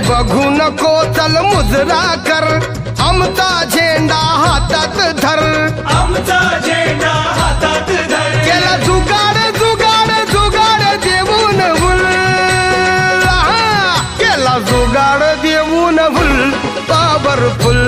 बघू नको चल मुजरा कर आमचा झेंडा हातात धर आमचा झेंडा हातात धर केला जुगाड जुगाड जुगाड देऊन भूल केला जुगाड देऊन भूल पॉवरफुल